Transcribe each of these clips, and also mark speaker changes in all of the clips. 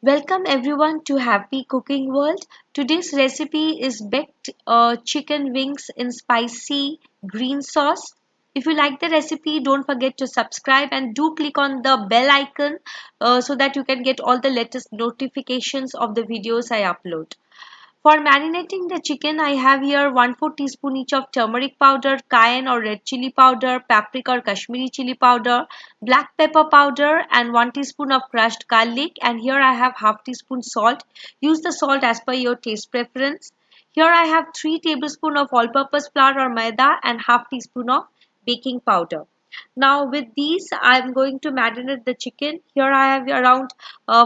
Speaker 1: Welcome everyone to Happy Cooking World. Today's recipe is baked chicken wings in spicy green sauce. If you like the recipe, don't forget to subscribe and do click on the bell icon so that you can get all the latest notifications of the videos I upload. For marinating the chicken, I have here 1/4 teaspoon each of turmeric powder, cayenne or red chili powder, paprika or Kashmiri chili powder, black pepper powder, and 1 teaspoon of crushed garlic. And here I have half teaspoon salt. Use the salt as per your taste preference. Here I have 3 tablespoon of all-purpose flour or maida and half teaspoon of baking powder. Now with these, I'm going to marinate the chicken. Here I have around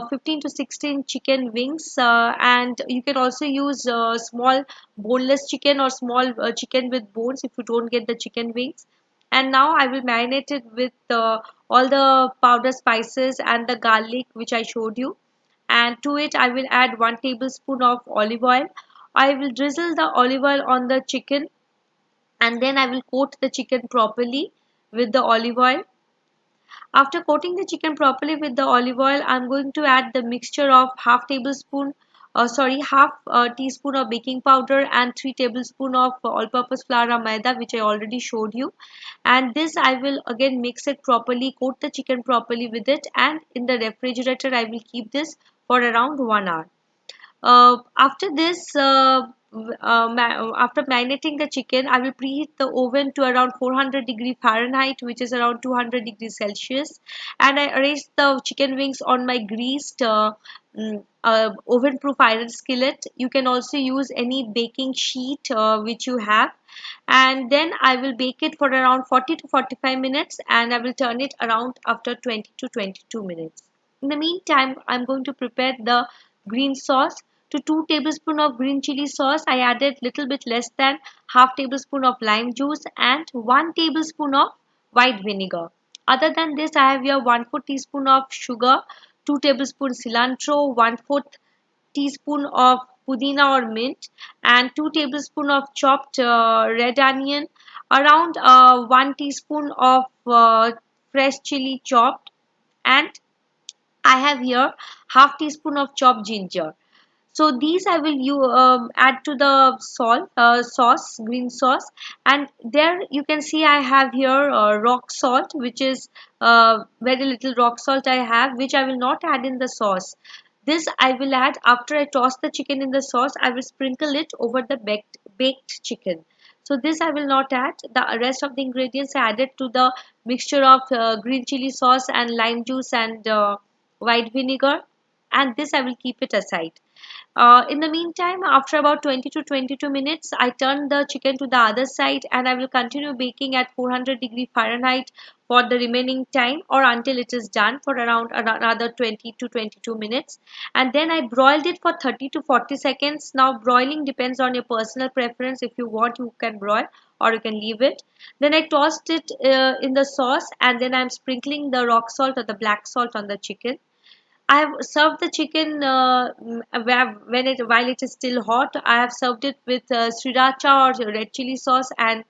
Speaker 1: 15 to 16 chicken wings, and you can also use small boneless chicken or small chicken with bones if you don't get the chicken wings. And now I will marinate it with all the powder spices and the garlic which I showed you. And to it I will add 1 tablespoon of olive oil. I will drizzle the olive oil on the chicken, and then I will coat the chicken properly with the olive oil. After coating the chicken properly with the olive oil, I'm going to add the mixture of half teaspoon of baking powder and 3 tablespoon of all-purpose flour or maida, which I already showed you. And this I will again mix it properly, coat the chicken properly with it, and in the refrigerator I will keep this for around 1 hour. After this, after marinating the chicken, I will preheat the oven to around 400-degree Fahrenheit, which is around 200 degrees Celsius. And I arrange the chicken wings on my greased oven-proof iron skillet. You can also use any baking sheet which you have. And then I will bake it for around 40 to 45 minutes, and I will turn it around after 20 to 22 minutes. In the meantime, I'm going to prepare the green sauce. To 2 tablespoons of green chili sauce, I added little bit less than half tablespoon of lime juice and 1 tablespoon of white vinegar. Other than this, I have here 1/4 teaspoon of sugar, 2 tablespoons cilantro, 1/4 teaspoon of pudina or mint, and 2 tablespoon of chopped red onion, around 1 teaspoon of fresh chili chopped, and I have here half teaspoon of chopped ginger. So these I will add to the green sauce, and there you can see I have here rock salt, which is very little rock salt I have, which I will not add in the sauce. This I will add after I toss the chicken in the sauce. I will sprinkle it over the baked chicken. So this I will not add. The rest of the ingredients I added to the mixture of green chili sauce and lime juice and white vinegar, and this I will keep it aside. In the meantime, after about 20 to 22 minutes, I turn the chicken to the other side, and I will continue baking at 400-degree Fahrenheit for the remaining time, or until it is done, for around another 20 to 22 minutes. And then I broiled it for 30 to 40 seconds. Now broiling depends on your personal preference. If you want, you can broil or you can leave it. Then I tossed it in the sauce, and then I'm sprinkling the rock salt or the black salt on the chicken. I have served the chicken while it is still hot. I have served it with sriracha or red chili sauce, and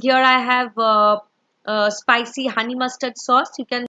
Speaker 1: here I have spicy honey mustard sauce. You can